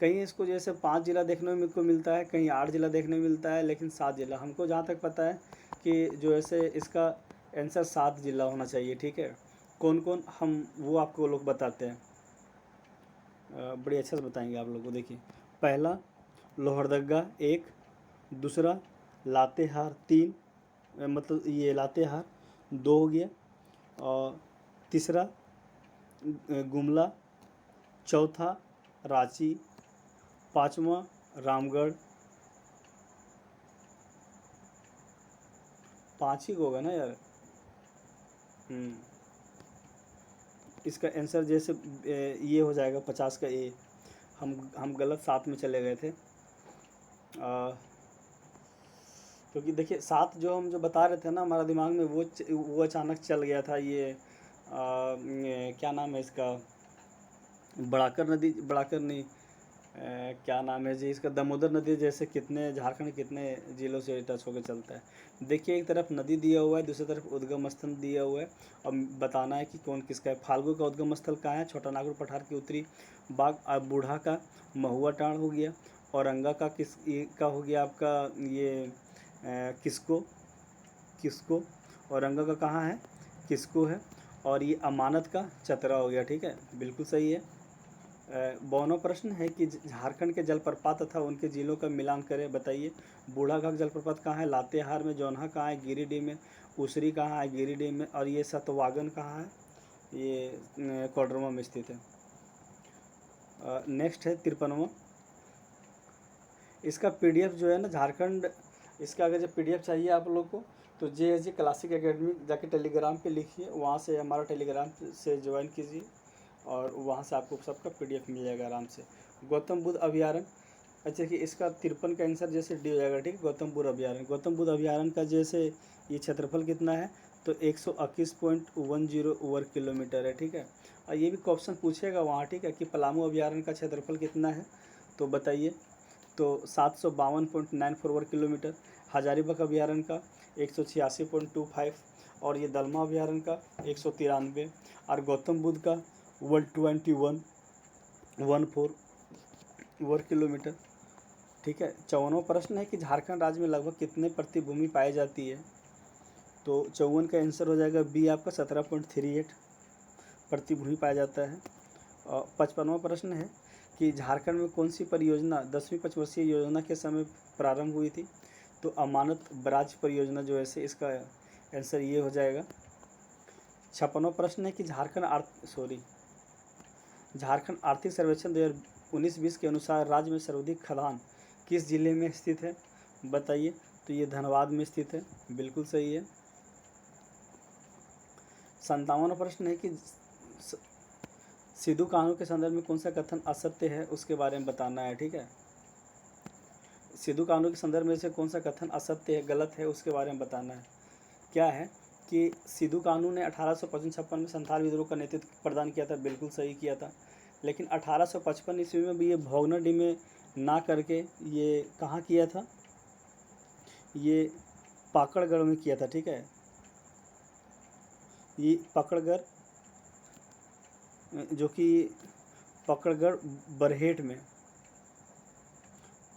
Speaker 1: कहीं इसको जैसे 5 जिला देखने में को मिलता है, कहीं 8 जिला देखने में मिलता है, लेकिन 7 जिला हमको जहाँ तक पता है कि जो ऐसे इसका आंसर 7 जिला होना चाहिए, ठीक है। कौन कौन, हम वो आपको लोग बताते हैं, बड़ी अच्छे से बताएंगे आप लोग को। देखिए, पहला लोहरदगा 1, दूसरा लातेहार 3, मतलब ये लातेहार 2 हो गया, और तीसरा गुमला, चौथा रांची, पांचवा रामगढ़, 5 ही होगा ना यार। इसका आंसर जैसे ये हो जाएगा 50 का ए। हम गलत 7 में चले गए थे, क्योंकि देखिए 7 जो हम बता रहे थे ना, हमारा दिमाग में वो अचानक चल गया था। ये क्या नाम है इसका, बड़ाकर नदी, बड़ाकर नहीं, क्या नाम है जी इसका, दामोदर नदी जैसे कितने, झारखंड कितने जिलों से टच होकर चलता है। देखिए, एक तरफ नदी दिया हुआ है, दूसरी तरफ उद्गम स्थल दिया हुआ है, और बताना है कि कौन किसका है। फाल्गु का उद्गम स्थल कहाँ है? छोटा नागपुर पठार की उत्तरी बाग। बूढ़ा का महुआ टाँड़ हो गया। औरंगा का का हो गया आपका ये किसको। औरंगा का कहाँ है? किसको है। और ये अमानत का चतरा हो गया, ठीक है, बिल्कुल सही है। 52वां प्रश्न है कि झारखंड के जलप्रपात तथा उनके जिलों का मिलान करें, बताइए। बूढ़ाघाट जलप्रपात कहाँ है? लातेहार में। जौनहा कहाँ है? गिरिडीह में। उसरी कहाँ है? गिरिडीह में। और ये सतवागन कहाँ है? ये कोडरमा में स्थित है। नेक्स्ट है 53वां, इसका PDF जो है ना, झारखंड, इसका अगर जब PDF चाहिए आप लोग को, तो JSG क्लासिक एकेडमी जाके टेलीग्राम पे लिखिए, वहाँ से हमारा टेलीग्राम से ज्वाइन कीजिए, और वहाँ से आपको सबका PDF मिल जाएगा आराम से। गौतम बुद्ध अभयारण्य, अच्छा कि इसका 53 का आंसर जैसे डी हो जाएगा, ठीक है। गौतम बुद्ध अभयारण्य, गौतम बुद्ध अभयारण्य का जैसे ये क्षेत्रफल कितना है? तो 121.10 वर्ग किलोमीटर है, ठीक है। और ये भी क्वेश्चन पूछेगा वहाँ, ठीक है, कि पलामू अभयारण्य का क्षेत्रफल कितना है, तो बताइए। तो 752.94 वर्ग किलोमीटर। हजारीबाग अभयारण्य का 186.25, और ये दलमा अभयारण्य का 193, और गौतम बुद्ध का 121.14 वर्ग किलोमीटर, ठीक है। 54वां प्रश्न है कि झारखंड राज्य में लगभग कितने प्रतिभूमि पाई जाती है? तो 54 का आंसर हो जाएगा बी आपका, 17.38 प्रतिभूमि पाया जाता है। और 55वां प्रश्न है कि झारखंड में कौन सी परियोजना 10वीं पंचवर्षीय योजना के समय प्रारंभ हुई थी? तो अमानत बराज परियोजना जो है, इसका आंसर ये हो जाएगा। 56वां प्रश्न है कि झारखंड आर्थिक सर्वेक्षण 2019-20 के अनुसार राज्य में सर्वाधिक खदान किस जिले में स्थित है, बताइए। तो ये धनबाद में स्थित है, बिल्कुल सही है। 57वां प्रश्न है कि सिद्धू कानून के संदर्भ में कौन सा कथन असत्य है, उसके बारे में बताना है, ठीक है। सिद्धू कानून के संदर्भ में से कौन सा कथन असत्य है, गलत है, उसके बारे में बताना है। क्या है कि सिद्धू कानू ने 1855 में संथाल विद्रोह का नेतृत्व प्रदान किया था, बिल्कुल सही किया था। लेकिन 1855 ईस्वी में भी ये भोगनाडीह में ना करके ये कहाँ किया था? ये पाकड़गढ़ में किया था, ठीक है। ये पकड़गढ़, जो कि पकड़गढ़ बरहेट में,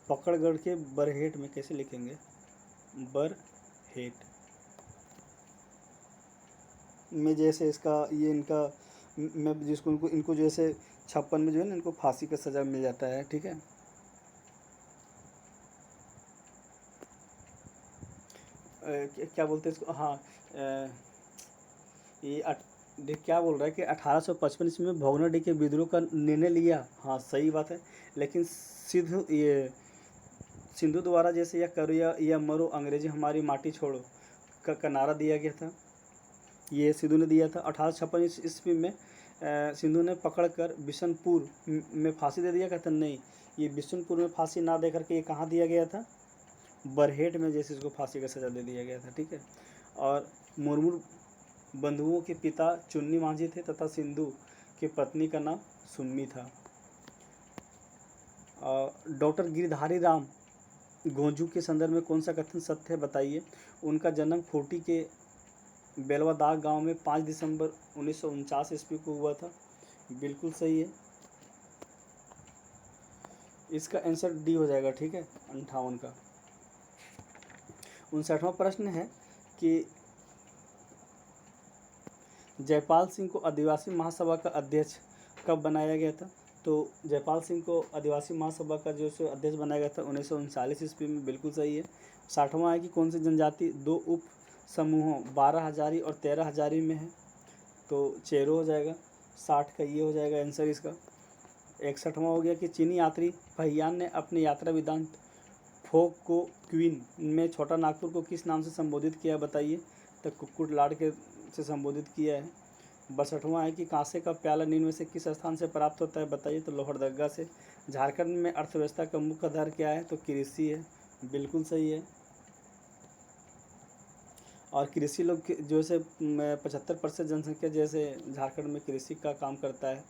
Speaker 1: पकड़गढ़ के बरहेट में कैसे लिखेंगे? बरहेट में, जैसे इसका ये इनका, मैं जिसको इनको जैसे 56 में जो है ना, इनको फांसी का सज़ा मिल जाता है, ठीक है। क्या बोलते हैं इसको, हाँ ये क्या बोल रहा है कि 1855 ईस्वी में भोगनाडीह के विद्रोह का निर्णय लिया। हाँ सही बात है, लेकिन सिंधु द्वारा जैसे या करो या मरो अंग्रेजी हमारी माटी छोड़ो का नारा दिया गया था, ये सिंधु ने दिया था। 1856 ईस्वी में सिंधु ने पकड़कर बिशनपुर में फांसी दे दिया। कहता नहीं, ये बिशनपुर में फांसी ना दे करके ये कहाँ दिया गया था, बरहेट में जैसे इसको फांसी का सज़ा दे दिया गया था। ठीक है, और मुर्मू बंधुओं के पिता चुन्नी मांझी थे तथा सिंधु की पत्नी का नाम सुम्मी था। डॉक्टर गिरधारी राम गोंजू के संदर्भ में कौन सा कथन सत्य है बताइए। उनका जन्म खूंटी के बेलवादाग गांव में 5 दिसंबर 1949 ईस्वी को हुआ था। बिल्कुल सही है, इसका आंसर डी हो जाएगा। ठीक है, 58 का। 59वां प्रश्न है कि जयपाल सिंह को आदिवासी महासभा का अध्यक्ष कब बनाया गया था। तो जयपाल सिंह को आदिवासी महासभा का जो है अध्यक्ष बनाया गया था 1939 ईस्वी में। बिल्कुल सही है। 60वां है कि कौन सी जनजाति 2 उप समूहों 12 हजारी और 13 हजारी में है। तो चेरो हो जाएगा। 60 का ये हो जाएगा आंसर इसका। 61वां हो गया कि चीनी यात्री पहियान ने अपने यात्रा वृत्तांत फोक को क्वीन में छोटा नागपुर को किस नाम से संबोधित किया बताइए। तो कुक्कुट लाड के से संबोधित किया है। 62वां है कि कांसे का प्याला निम्न में से किस स्थान से प्राप्त होता है बताइए। तो लोहरदगा से। झारखंड में अर्थव्यवस्था का मुख्य आधार क्या है। तो कृषि है। बिल्कुल सही है। और कृषि लोग जो से 75% जनसंख्या जैसे झारखंड में कृषि का काम करता है।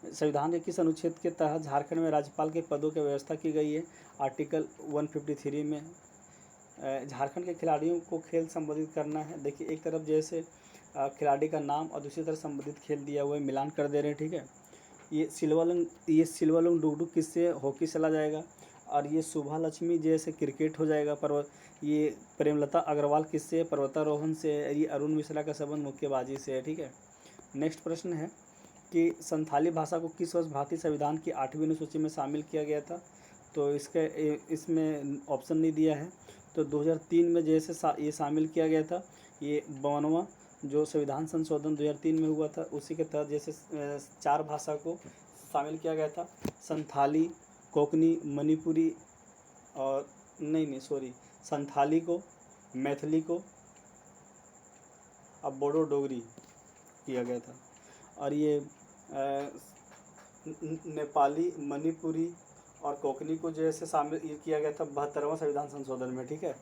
Speaker 1: संविधान के किस अनुच्छेद के तहत झारखंड में राज्यपाल के पदों की व्यवस्था की गई है। आर्टिकल 153 में। झारखंड के खिलाड़ियों को खेल संबोधित करना है। देखिए एक तरफ जैसे खिलाड़ी का नाम और दूसरी तरफ संबंधित खेल दिया हुआ है, मिलान कर दे रहे हैं। ठीक है, ये सिल्वालंग डुगडुग किससे हॉकी चला जाएगा। और ये शुभा लक्ष्मी जैसे क्रिकेट हो जाएगा। ये प्रेमलता अग्रवाल किससे, पर्वतारोहण से। ये अरुण मिश्रा का संबंध मुक्केबाजी से है। ठीक है, नेक्स्ट प्रश्न है कि संथाली भाषा को किस वर्ष भारतीय संविधान की 8वीं अनुसूची में शामिल किया गया था। तो इसमें ऑप्शन नहीं दिया है। तो 2003 में जैसे ये शामिल किया गया था। ये 52वां जो संविधान संशोधन 2003 में हुआ था, उसी के तहत जैसे 4 भाषा को शामिल किया गया था। संथाली, कोंकणी, मणिपुरी और संथाली को, मैथिली को, अब बोडो डोगरी किया गया था। और ये नेपाली, मणिपुरी और कोंकणी को जैसे शामिल किया गया था 72वां संविधान संशोधन में। ठीक है,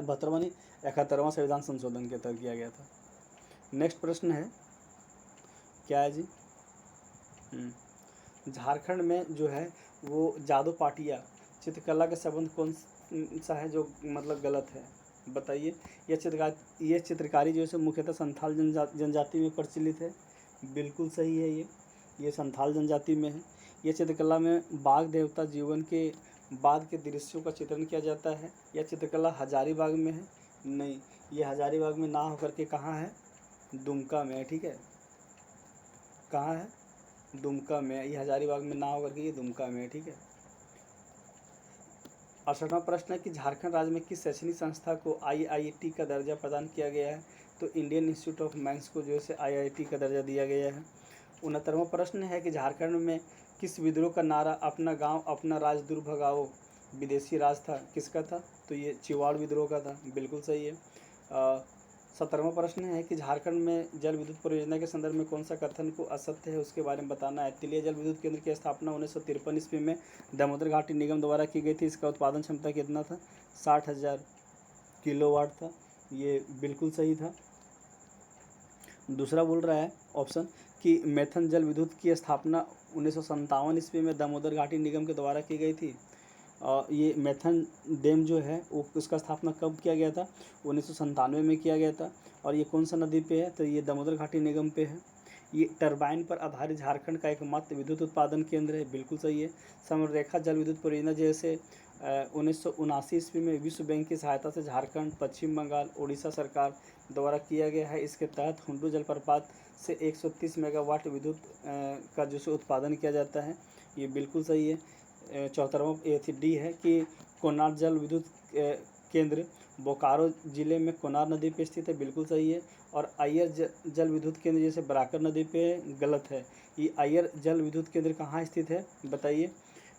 Speaker 1: 72वां नहीं 71वां संविधान संशोधन के तहत किया गया था। नेक्स्ट प्रश्न है क्या है जी। झारखंड में जो है वो जादू पाटिया चित्रकला के संबंध कौन सा है जो मतलब गलत है बताइए। यह चित्रकारी जो है मुख्यतः संथाल जनजाति में प्रचलित है। बिल्कुल सही है। ये संथाल जनजाति में है। यह चित्रकला में बाघ देवता जीवन के बाद के दृश्यों का चित्रण किया जाता है। यह चित्रकला हजारीबाग में है। नहीं, ये हजारीबाग में ना होकर के कहाँ है, दुमका में है। ठीक है, कहाँ है, दुमका में। ये हजारीबाग में ना होकर के ये दुमका में है। ठीक है। 68वां प्रश्न है कि झारखंड राज्य में किस शैक्षणिक संस्था को IIT का दर्जा प्रदान किया गया है। तो इंडियन इंस्टीट्यूट ऑफ माइंस को जो है IIT का दर्जा दिया गया है। 69वां प्रश्न है कि झारखंड में किस विद्रोह का नारा अपना गांव अपना राज दूर भगाओ विदेशी राज था, किसका था। तो ये चिवाड़ विद्रोह का था। बिल्कुल सही है। 70वां प्रश्न है कि झारखंड में जल विद्युत परियोजना के संदर्भ में कौन सा कथन को असत्य है उसके बारे में बताना है। तिलिया जल विद्युत केंद्र की स्थापना 1953 ईस्वी में दामोदर घाटी निगम द्वारा की गई थी। इसका उत्पादन क्षमता कितना था, 60,000 किलोवाट था। ये बिल्कुल सही था। दूसरा बोल रहा है ऑप्शन कि मैथन जल विद्युत की स्थापना 1957 ईस्वी में दामोदर घाटी निगम के द्वारा की गई थी। ये मैथन डैम जो है वो उसका स्थापना कब किया गया था, 1997 में किया गया था। और ये कौन सा नदी पे है, तो ये दामोदर घाटी निगम पे है। ये टरबाइन पर आधारित झारखंड का एकमात्र विद्युत उत्पादन केंद्र है। बिल्कुल सही है। समरेखा जल विद्युत परियोजना जैसे 1979 ईस्वी में विश्व बैंक की सहायता से झारखंड, पश्चिम बंगाल, उड़ीसा सरकार द्वारा किया गया है। इसके तहत हुंडू जलप्रपात से 130 मेगावाट विद्युत का जो उत्पादन किया जाता है। ये बिल्कुल सही है। 74वां डी है कि कोनार्क जल विद्युत केंद्र बोकारो जिले में कोनार नदी पे स्थित है, बिल्कुल सही है। और अय्यर जल विद्युत केंद्र जैसे बराकर नदी पे है, गलत है। ये अय्यर जल विद्युत केंद्र कहाँ स्थित है बताइए?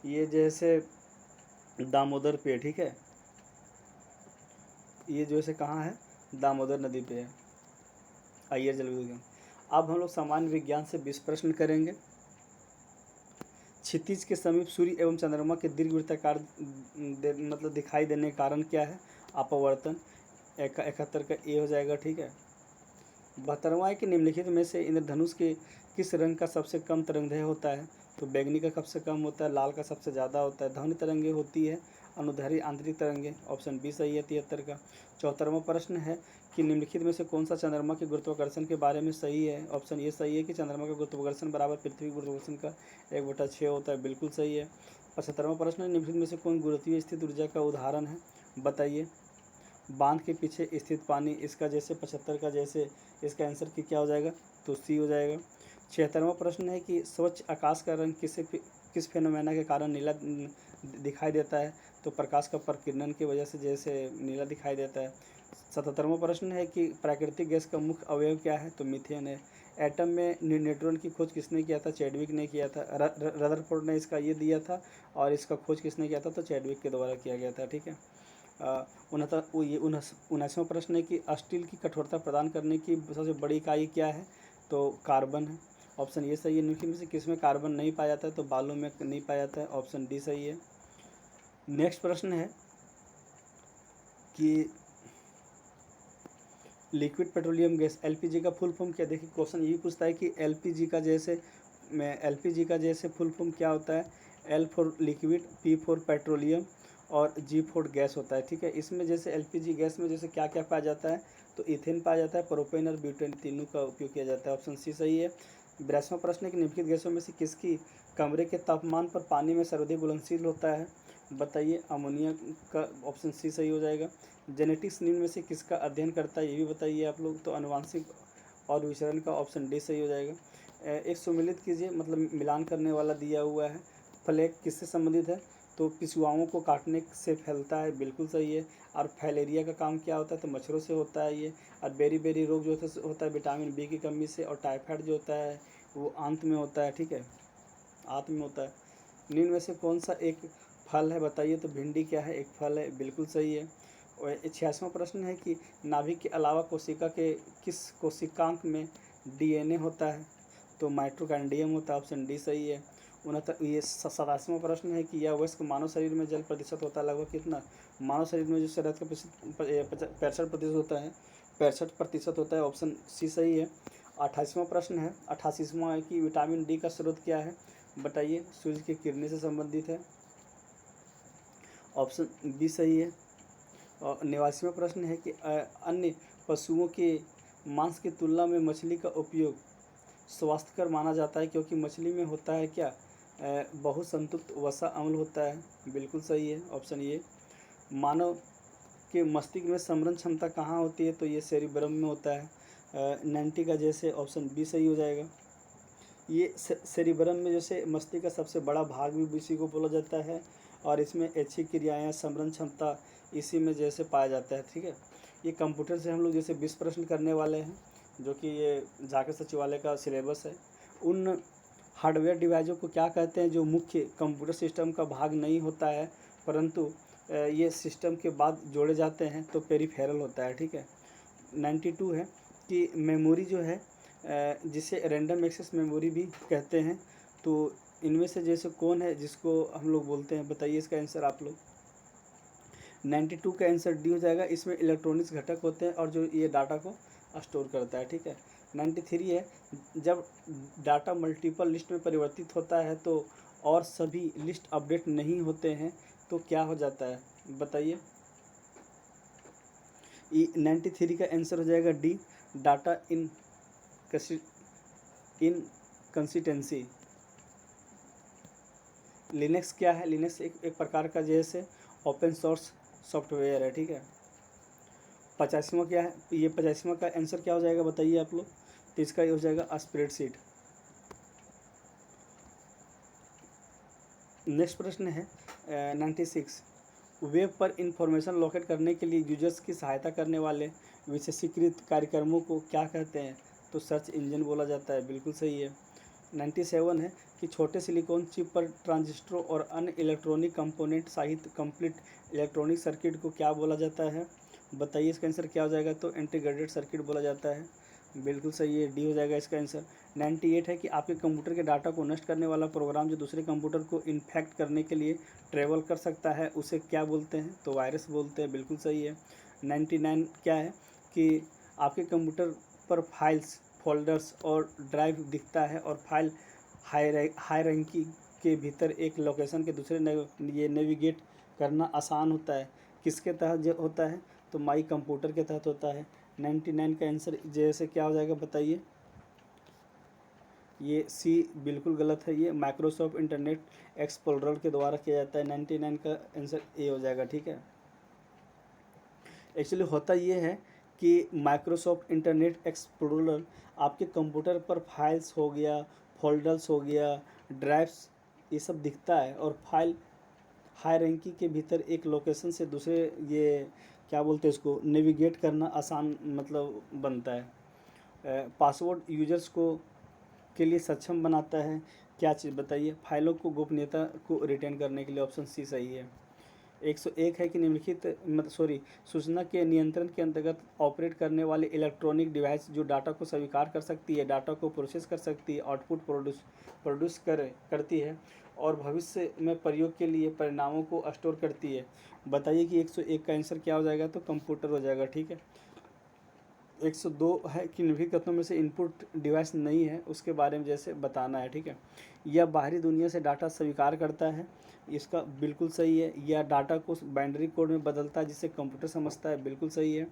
Speaker 1: ये जैसे दामोदर पे है, ठीक है। ये जैसे कहाँ है? दामोदर नदी पे है अय्यर जल विद्युत केंद्र। अब हम लोग सामान्य विज्ञान से 20 प्रश्न करेंगे। क्षितिज के समीप सूर्य एवं चंद्रमा के दीर्घवृत्ताकार मतलब दिखाई देने के कारण क्या है? अपवर्तन। 71 का ए हो जाएगा, ठीक है। 72वां है कि निम्नलिखित में से इंद्रधनुष के किस रंग का सबसे कम तरंगदैर्घ्य होता है? तो बैंगनी का सबसे कम होता है, लाल का सबसे ज़्यादा होता है। ध्वनि तरंगे होती है, अनुदैर्घ्य आंतरिक तरंगे। ऑप्शन बी सही है 73 का। 74वां प्रश्न है कि निम्नलिखित में से कौन सा चंद्रमा के गुरुत्वाकर्षण के बारे में सही है? ऑप्शन ये सही है कि चंद्रमा का गुरुत्वाकर्षण बराबर पृथ्वी गुरुत्वाकर्षण का 1/6 होता है, बिल्कुल सही है। 75वां प्रश्न है निम्नलिखित में से कौन गुरुत्वीय स्थित ऊर्जा का उदाहरण है? बताइए। बांध के पीछे स्थित पानी, इसका जैसे 75 का जैसे इसका आंसर की क्या हो जाएगा? तो सी हो जाएगा। 76वां प्रश्न है कि स्वच्छ आकाश का रंग किस फेनोमेना के कारण नीला दिखाई देता है? तो प्रकाश का प्रकीर्णन की वजह से जैसे नीला दिखाई देता है। 77वां प्रश्न है कि प्राकृतिक गैस का मुख्य अवयव क्या है? तो मीथेन है। एटम में न्यूट्रॉन की खोज किसने किया था? चैडविक ने किया था। रदरफोर्ड ने इसका ये दिया था, और इसका खोज किसने किया था? तो चैडविक के द्वारा किया गया था, ठीक है। 79वां प्रश्न है कि स्टील की कठोरता प्रदान करने की सबसे बड़ी इकाई क्या है? तो कार्बन है। ऑप्शन ये सही है। निम्नलिखित में से किसमें कार्बन नहीं पाया जाता है? तो बालू में नहीं पाया जाता है। ऑप्शन डी सही है। नेक्स्ट प्रश्न है कि लिक्विड पेट्रोलियम गैस एलपीजी का फुल फॉर्म क्या? देखिए क्वेश्चन ये पूछता है कि एलपीजी का जैसे फुल फॉर्म क्या होता है? L for liquid, P for petroleum और जी फॉर गैस होता है, ठीक है। इसमें जैसे एलपीजी गैस में जैसे क्या क्या पाया जाता है? तो इथेन पाया जाता है, प्रोपेन और ब्यूटेन तीनों का उपयोग किया जाता है। ऑप्शन सी सही है। 82वां प्रश्न है कि निम्नलिखित गैसों में से किसकी कमरे के तापमान पर पानी में सर्वाधिक घुलनशील होता है? बताइए। अमोनिया का ऑप्शन सी सही हो जाएगा। जेनेटिक्स निम्न में से किसका अध्ययन करता है? ये भी बताइए आप लोग। तो अनुवांशिक और विचरण का ऑप्शन डी सही हो जाएगा। एक सुमेलित कीजिए, मतलब मिलान करने वाला दिया हुआ है। फ्लैग किससे संबंधित है? तो पिछुआओं को काटने से फैलता है, बिल्कुल सही है। और फैलेरिया का काम क्या होता है? तो मच्छरों से होता है ये। और बेरी रोग जो होता है विटामिन बी की कमी से। और टाइफाइड जो होता है वो आंत में होता है, ठीक है, आंत में होता है। निम्न में से कौन सा एक फल है? बताइए। तो भिंडी क्या है? एक फल है, बिल्कुल सही है। और 86वां प्रश्न है कि नाभिक के अलावा कोशिका के किस कोशिकांग में डीएनए होता है? तो माइटोकॉन्ड्रियम होता है। ऑप्शन डी सही है। 87वां प्रश्न है कि यह वयस्क मानव शरीर में जल प्रतिशत होता है लगभग कितना? मानव शरीर में जो शरीर का 65% होता है, 65% होता है। ऑप्शन सी सही है। 28वां प्रश्न है, 88वां है कि विटामिन डी का स्रोत क्या है? बताइए। सूर्य की किरणें से संबंधित है। ऑप्शन बी सही है। और 89वां प्रश्न है कि अन्य पशुओं के मांस की तुलना में मछली का उपयोग स्वास्थ्यकर माना जाता है क्योंकि मछली में होता है क्या? बहुसंतृप्त वसा अम्ल होता है, बिल्कुल सही है। Option A. मानव के मस्तिष्क में स्मरण क्षमता कहाँ होती है? तो ये सेरिब्रम में होता है। 90 का जैसे ऑप्शन बी सही हो जाएगा। ये सेरिब्रम में जैसे मस्तिष्क का सबसे बड़ा भाग भी इसी को बोला जाता है, और इसमें ऐच्छिक क्रियाएं, स्मरण क्षमता इसी में जैसे पाया जाता है, ठीक है। ये कंप्यूटर से हम लोग जैसे 20 प्रश्न करने वाले हैं, जो कि ये झारखंड सचिवालय का सिलेबस है। उन हार्डवेयर डिवाइसों को क्या कहते हैं जो मुख्य कंप्यूटर सिस्टम का भाग नहीं होता है, परंतु ये सिस्टम के बाद जोड़े जाते हैं? तो पेरिफेरल होता है, ठीक है। 92 है कि मेमोरी जो है जिसे रैंडम एक्सेस मेमोरी भी कहते हैं, तो इनमें से जैसे कौन है जिसको हम लोग बोलते हैं? बताइए इसका आंसर आप लोग। 92 का आंसर डी हो जाएगा। इसमें इलेक्ट्रॉनिक्स घटक होते हैं और जो ये डाटा को स्टोर करता है, ठीक है। 93 है, जब डाटा मल्टीपल लिस्ट में परिवर्तित होता है तो और सभी लिस्ट अपडेट नहीं होते हैं तो क्या हो जाता है? बताइए। 93 का आंसर हो जाएगा डी, डाटा इनकंसिस्टेंसी। लिनक्स क्या है? लिनक्स एक प्रकार का जैसे ओपन सोर्स सॉफ्टवेयर है, ठीक है। 85वां क्या है? ये 85वां का आंसर क्या हो जाएगा? बताइए आप लोग। तो इसका ये हो जाएगा स्प्रेडशीट। नेक्स्ट प्रश्न है 96, वेब पर इंफॉर्मेशन लोकेट करने के लिए यूजर्स की सहायता करने वाले विशेषीकृत कार्यक्रमों को क्या कहते हैं? तो सर्च इंजन बोला जाता है, बिल्कुल सही है। 97 है कि छोटे सिलिकॉन चिप पर ट्रांजिस्टरों और अन्य इलेक्ट्रॉनिक कंपोनेंट सहित कंप्लीट इलेक्ट्रॉनिक सर्किट को क्या बोला जाता है? बताइए इसका आंसर क्या हो जाएगा? तो इंटीग्रेटेड सर्किट बोला जाता है, बिल्कुल सही है, डी हो जाएगा इसका आंसर। 98 है कि आपके कंप्यूटर के डाटा को नष्ट करने वाला प्रोग्राम जो दूसरे कंप्यूटर को इन्फेक्ट करने के लिए ट्रेवल कर सकता है उसे क्या बोलते हैं? तो वायरस बोलते हैं, बिल्कुल सही है। 99 क्या है कि आपके कंप्यूटर पर फाइल्स, फोल्डर्स और ड्राइव दिखता है और फाइल हायरार्की के भीतर एक लोकेशन के दूसरे ये नेविगेट करना आसान होता है, किसके तहत जो होता है? तो माई कंप्यूटर के तहत होता है। 99 का आंसर जैसे क्या हो जाएगा बताइए? ये सी बिल्कुल गलत है, ये माइक्रोसॉफ्ट इंटरनेट एक्सप्लोरर के द्वारा किया जाता है। 99 का आंसर ए हो जाएगा, ठीक है। एक्चुअली होता ये है कि माइक्रोसॉफ्ट इंटरनेट एक्सप्लोरर आपके कंप्यूटर पर फाइल्स हो गया, फोल्डर्स हो गया, ड्राइव्स, ये सब दिखता है और फाइल हायरार्की के भीतर एक लोकेशन से दूसरे ये क्या बोलते हैं इसको नेविगेट करना आसान मतलब बनता है। पासवर्ड यूजर्स को के लिए सक्षम बनाता है, क्या चीज़ बताइए? फाइलों को गोपनीयता को रिटेन करने के लिए, ऑप्शन सी सही है। 101 है कि निम्नलिखित सूचना के नियंत्रण के अंतर्गत ऑपरेट करने वाले इलेक्ट्रॉनिक डिवाइस जो डाटा को स्वीकार कर सकती है, डाटा को प्रोसेस कर सकती है, आउटपुट प्रोड्यूस करती है और भविष्य में प्रयोग के लिए परिणामों को स्टोर करती है। बताइए कि 101 का आंसर क्या हो जाएगा? तो कंप्यूटर हो जाएगा, ठीक है। 102 है कि निम्नलिखित कथनों में से इनपुट डिवाइस नहीं है, उसके बारे में जैसे बताना है, ठीक है। यह बाहरी दुनिया से डाटा स्वीकार करता है, इसका बिल्कुल सही है। यह डाटा को बाइनरी कोड में बदलता है जिसे कंप्यूटर समझता है, बिल्कुल सही है।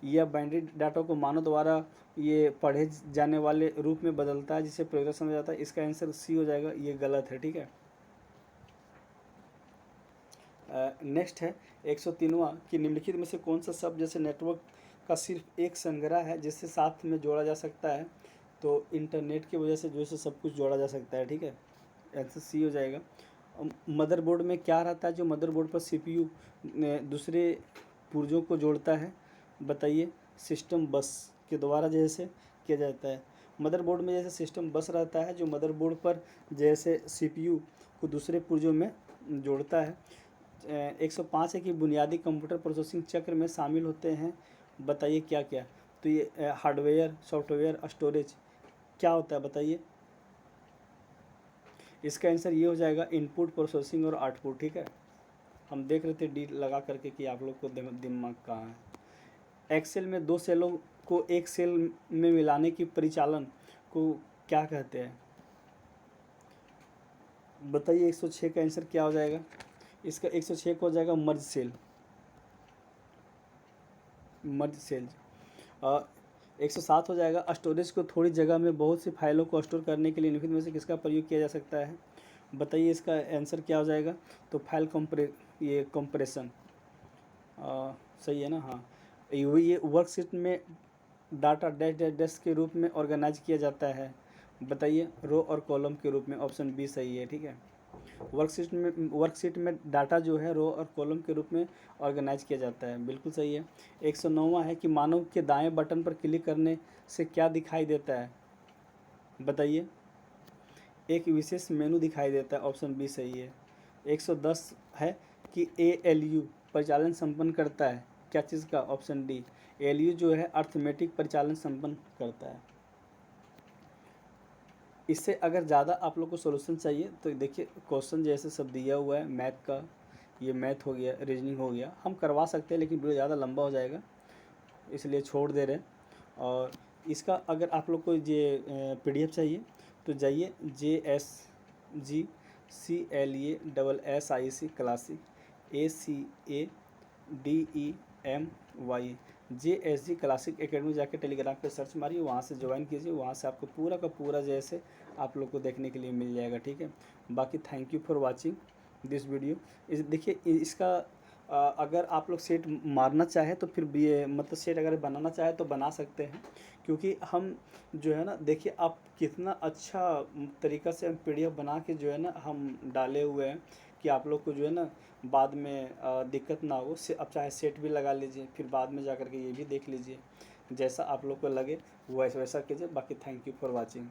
Speaker 1: यह बाइनरी डाटा को मानव द्वारा ये पढ़े जाने वाले रूप में बदलता है जिसे प्रोग्रामर समझ जाता है, इसका आंसर सी हो जाएगा, ये गलत है, ठीक है। नेक्स्ट है 103वां कि निम्नलिखित में से कौन सा शब्द जैसे नेटवर्क का सिर्फ एक संग्रह है जिससे साथ में जोड़ा जा सकता है? तो इंटरनेट की वजह से जो है सब कुछ जोड़ा जा सकता है, ठीक है, आंसर सी हो जाएगा। मदरबोर्ड में क्या रहता है जो मदरबोर्ड पर सीपीयू दूसरे पुर्जों को जोड़ता है? बताइए। सिस्टम बस के द्वारा जैसे किया जाता है। मदरबोर्ड में जैसे सिस्टम बस रहता है जो मदरबोर्ड पर जैसे सीपीयू को दूसरे पुर्जों में जोड़ता है। 105 है कि बुनियादी कंप्यूटर प्रोसेसिंग चक्र में शामिल होते हैं, बताइए क्या क्या? तो ये हार्डवेयर, सॉफ्टवेयर, स्टोरेज क्या होता है बताइए? इसका आंसर ये हो जाएगा इनपुट, प्रोसेसिंग और आउटपुट, ठीक है। हम देख रहे थे डी लगा करके कि आप लोग को दिमाग कहाँ है। एक्सेल में दो सेलों को एक सेल में मिलाने की परिचालन को क्या कहते हैं? बताइए 106 का आंसर क्या हो जाएगा? इसका 106 हो जाएगा मर्ज सेल, मर्ज सेल। 107 हो जाएगा स्टोरेज को थोड़ी जगह में बहुत सी फाइलों को स्टोर करने के लिए निम्नलिखित में से किसका प्रयोग किया जा सकता है? बताइए इसका आंसर क्या हो जाएगा? तो फाइल कंप्रेशन सही है ना? हाँ, ये वर्कशीट में डाटा डैश डैश डैश के रूप में ऑर्गेनाइज किया जाता है, बताइए। रो और कॉलम के रूप में, ऑप्शन बी सही है, ठीक है। वर्कशीट में डाटा जो है रो और कॉलम के रूप में ऑर्गेनाइज किया जाता है, बिल्कुल सही है। 109वां है कि मानव के दाएं बटन पर क्लिक करने से क्या दिखाई देता है? बताइए। एक विशेष मेनू दिखाई देता है, ऑप्शन बी सही है। 110 है कि ALU परिचालन संपन्न करता है, क्या चीज़ का? Option D. ALU जो है अर्थमेटिक परिचालन संपन्न करता है। इससे अगर ज़्यादा आप लोग को सॉल्यूशन चाहिए तो देखिए क्वेश्चन जैसे सब दिया हुआ है मैथ का, ये मैथ हो गया, रीजनिंग हो गया, हम करवा सकते हैं लेकिन वीडियो ज़्यादा लंबा हो जाएगा इसलिए छोड़ दे रहे हैं। और इसका अगर आप लोग को ये PDF चाहिए तो जाइए JSGCLESSIC classic ACADEMY JSG classic academy जाके टेलीग्राम पे सर्च मारिए, वहाँ से ज्वाइन कीजिए, वहाँ से आपको पूरा का पूरा जैसे आप लोग को देखने के लिए मिल जाएगा, ठीक है। बाकी thank you for watching this video. इस देखिए इसका अगर आप लोग सेट मारना चाहे तो फिर भी ये मतलब सेट अगर बनाना चाहे तो बना सकते हैं, क्योंकि हम जो है ना देखिए आप कितना अच्छा तरीक़ा से हम PDF बना के जो है ना हम डाले हुए हैं कि आप लोग को जो है ना बाद में दिक्कत ना हो। से अब चाहे सेट भी लगा लीजिए, फिर बाद में जा कर के ये भी देख लीजिए, जैसा आप लोग को लगे वैसा वैसा कीजिए। बाकी थैंक यू फॉर वॉचिंग।